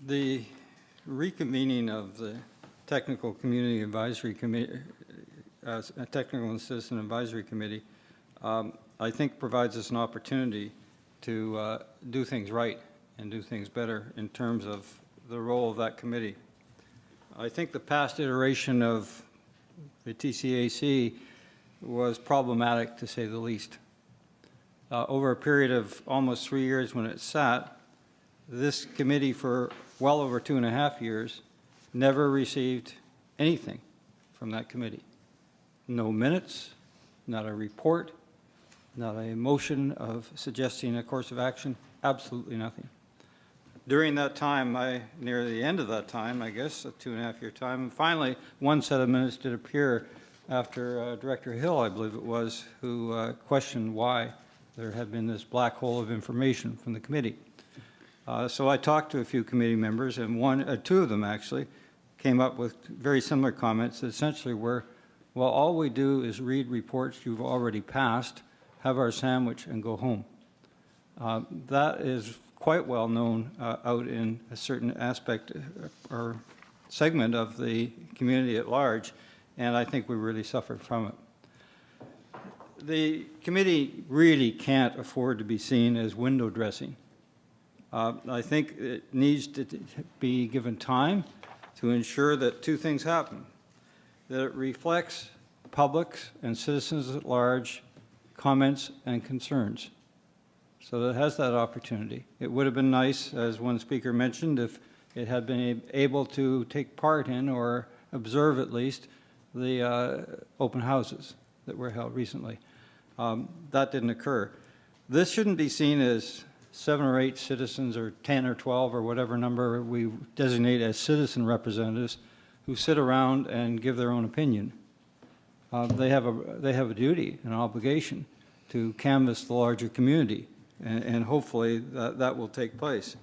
The reconvening of the Technical Community Advisory Committee, Technical and Citizen Advisory Committee, I think provides us an opportunity to do things right and do things better in terms of the role of that committee. I think the past iteration of the TCAC was problematic, to say the least. Over a period of almost 3 years when it sat, this committee for well over 2.5 years never received anything from that committee. No minutes, not a report, not a motion of suggesting a course of action, absolutely nothing. During that time, near the end of that time, I guess, a 2.5-year time, and finally one set of minutes did appear after Director Hill, I believe it was, who questioned why there had been this black hole of information from the committee. So I talked to a few committee members, and two of them actually came up with very similar comments that essentially were, well, all we do is read reports you've already passed, have our sandwich, and go home. That is quite well known out in a certain aspect or segment of the community at large, and I think we really suffered from it. The committee really can't afford to be seen as window dressing. I think it needs to be given time to ensure that two things happen, that it reflects public's and citizens at large comments and concerns. So that it has that opportunity. It would have been nice, as one speaker mentioned, if it had been able to take part in or observe at least the open houses that were held recently. That didn't occur. This shouldn't be seen as 7 or 8 citizens or 10 or 12 or whatever number we designate as citizen representatives who sit around and give their own opinion. They have a duty, an obligation to canvass the larger community, and hopefully that will take place.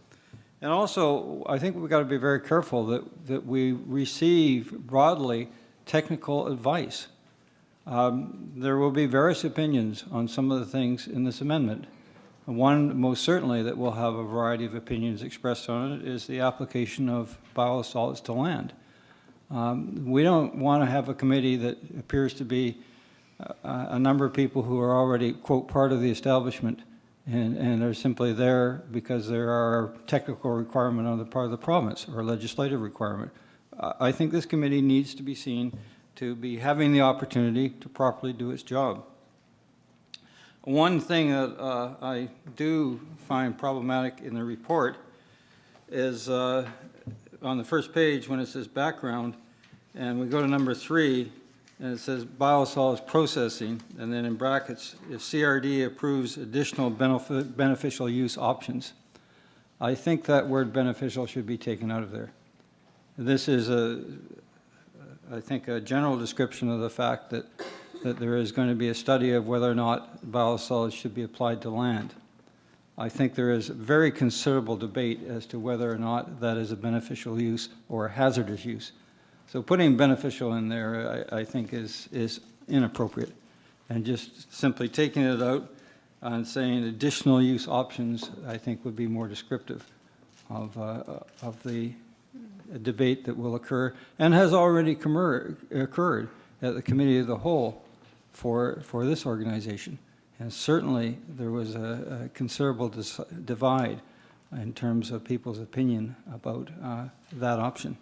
And also, I think we've got to be very careful that we receive broadly technical advice. There will be various opinions on some of the things in this amendment. One, most certainly, that will have a variety of opinions expressed on it is the application of biosolids to land. We don't want to have a committee that appears to be a number of people who are already, quote, part of the establishment and are simply there because there are technical requirement on the part of the province or legislative requirement. I think this committee needs to be seen to be having the opportunity to properly do its job. One thing that I do find problematic in the report is on the first page when it says background, and we go to number 3, and it says biosolids processing, and then in brackets, if CRD approves additional beneficial use options. I think that word beneficial should be taken out of there. This is, I think, a general description of the fact that there is going to be a study of whether or not biosolids should be applied to land. I think there is very considerable debate as to whether or not that is a beneficial use or a hazardous use. So putting beneficial in there, I think, is inappropriate. And just simply taking it out and saying additional use options, I think, would be more descriptive of the debate that will occur and has already occurred at the Committee of the Whole for this organization. And certainly there was a considerable divide in terms of people's opinion about that option.